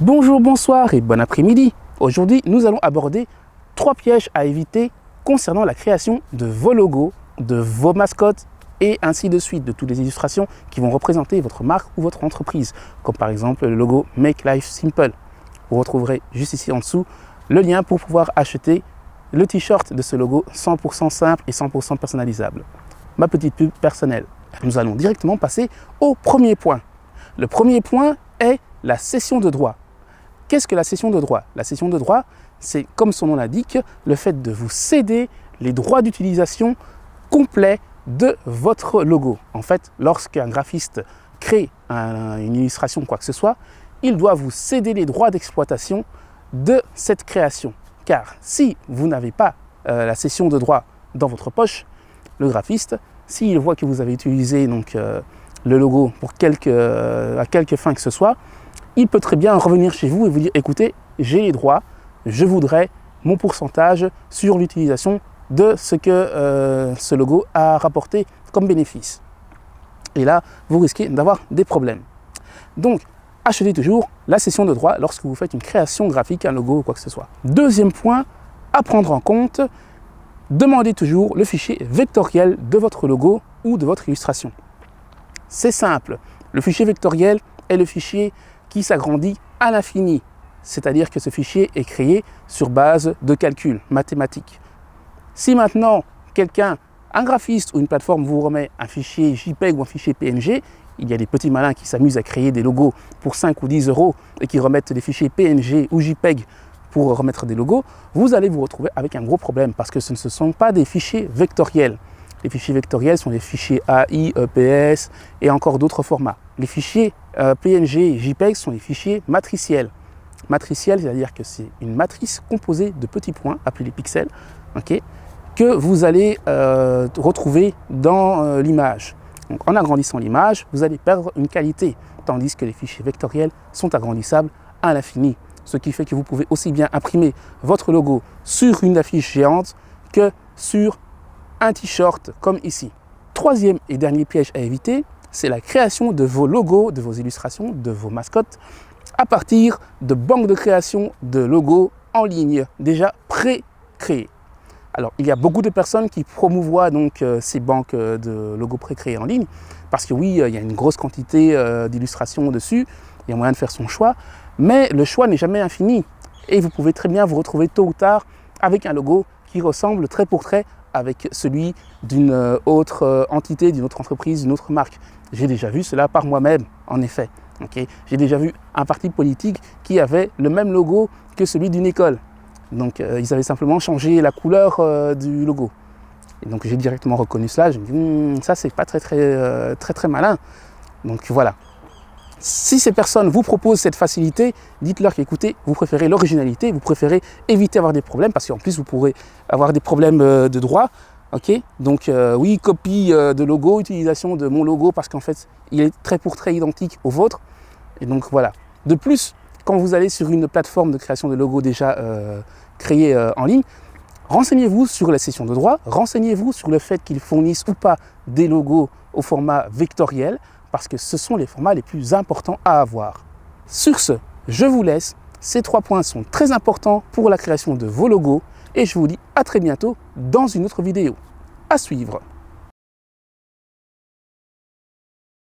Bonjour, bonsoir et bon après-midi. Aujourd'hui, nous allons aborder 3 pièges à éviter concernant la création de vos logos, de vos mascottes et ainsi de suite, de toutes les illustrations qui vont représenter votre marque ou votre entreprise, comme par exemple le logo Make Life Simple. Vous retrouverez juste ici en dessous le lien pour pouvoir acheter le t-shirt de ce logo 100% simple et 100% personnalisable. Ma petite pub personnelle. Nous allons directement passer au premier point. Le premier point est la cession de droit. Qu'est-ce que la cession de droit? La cession de droit, c'est, comme son nom l'indique, le fait de vous céder les droits d'utilisation complets de votre logo. En fait, lorsqu'un graphiste crée une illustration ou quoi que ce soit, il doit vous céder les droits d'exploitation de cette création. Car si vous n'avez pas la cession de droit dans votre poche, le graphiste, s'il voit que vous avez utilisé le logo pour à quelque fin que ce soit, il peut très bien revenir chez vous et vous dire « Écoutez, j'ai les droits, je voudrais mon pourcentage sur l'utilisation de ce que ce logo a rapporté comme bénéfice. » Et là, vous risquez d'avoir des problèmes. Donc, achetez toujours la cession de droit lorsque vous faites une création graphique, un logo ou quoi que ce soit. Deuxième point à prendre en compte, demandez toujours le fichier vectoriel de votre logo ou de votre illustration. C'est simple, le fichier vectoriel est le fichier qui s'agrandit à l'infini, c'est-à-dire que ce fichier est créé sur base de calculs mathématiques. Si maintenant un graphiste ou une plateforme vous remet un fichier JPEG ou un fichier PNG, il y a des petits malins qui s'amusent à créer des logos pour 5 ou 10 € et qui remettent des fichiers PNG ou JPEG pour remettre des logos, vous allez vous retrouver avec un gros problème parce que ce ne sont pas des fichiers vectoriels. Les fichiers vectoriels sont les fichiers AI, EPS et encore d'autres formats. Les fichiers PNG et JPEG sont les fichiers matriciels. Matriciel, c'est-à-dire que c'est une matrice composée de petits points, appelés les pixels, que vous allez retrouver dans l'image. Donc, en agrandissant l'image, vous allez perdre une qualité, tandis que les fichiers vectoriels sont agrandissables à l'infini. Ce qui fait que vous pouvez aussi bien imprimer votre logo sur une affiche géante que sur un t-shirt comme ici. Troisième et dernier piège à éviter, c'est la création de vos logos, de vos illustrations, de vos mascottes à partir de banques de création de logos en ligne, déjà pré-créés. Alors, il y a beaucoup de personnes qui promouvoient ces banques de logos pré-créés en ligne parce que oui, il y a une grosse quantité d'illustrations dessus, il y a moyen de faire son choix, mais le choix n'est jamais infini et vous pouvez très bien vous retrouver tôt ou tard avec un logo qui ressemble trait pour trait avec celui d'une autre entité, d'une autre entreprise, d'une autre marque. J'ai déjà vu cela par moi-même, en effet. J'ai déjà vu un parti politique qui avait le même logo que celui d'une école. Donc, ils avaient simplement changé la couleur du logo. Et donc, j'ai directement reconnu cela. Je me dis, ça, c'est pas très malin. Donc, voilà. Si ces personnes vous proposent cette facilité, dites-leur qu'écoutez, vous préférez l'originalité, vous préférez éviter d'avoir des problèmes, parce qu'en plus, vous pourrez avoir des problèmes de droit. Donc, oui, copie de logo, utilisation de mon logo, parce qu'en fait, il est trait pour trait identique au vôtre. Et donc, voilà. De plus, quand vous allez sur une plateforme de création de logos déjà créée en ligne, renseignez-vous sur la cession de droit, renseignez-vous sur le fait qu'ils fournissent ou pas des logos au format vectoriel, parce que ce sont les formats les plus importants à avoir. Sur ce, je vous laisse. Ces 3 points sont très importants pour la création de vos logos et je vous dis à très bientôt dans une autre vidéo. À suivre.